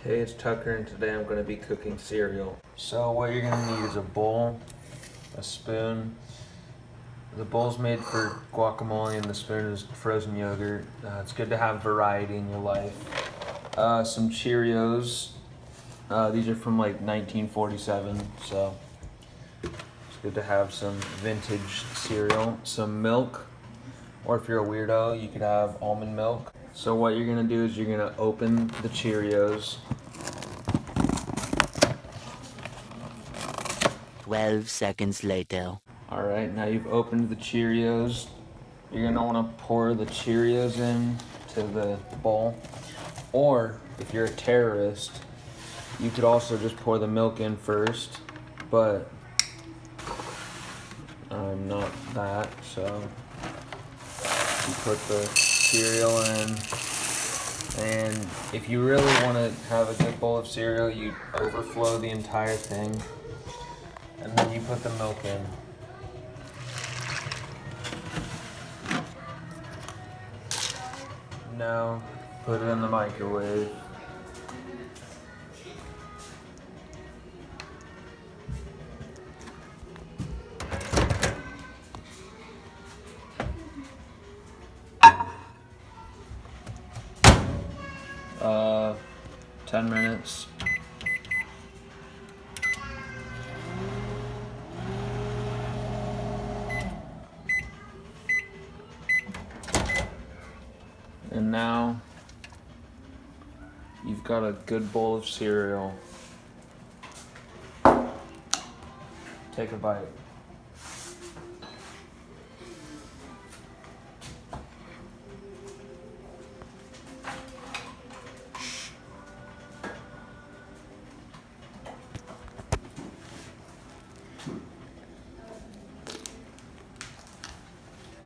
Hey, it's Tucker, and today I'm going to be cooking cereal. So what you're going to need is a bowl, a spoon. The bowl's made for guacamole and the spoon is frozen yogurt. It's good to have variety in your life. Some Cheerios. These are from like 1947, so it's good to have some vintage cereal. Some milk, or if you're a weirdo, you could have almond milk. So what you're going to do is you're going to open the Cheerios. 12 seconds later. Alright, now you've opened the Cheerios. You're gonna wanna pour the Cheerios in to the bowl. Or, if you're a terrorist, you could also just pour the milk in first, but I'm not that, so you put the cereal in. And if you really wanna have a good bowl of cereal, you overflow the entire thing, and then you put the milk in. Now, put it in the microwave. Uh, 10 minutes. And now you've got a good bowl of cereal. Take a bite.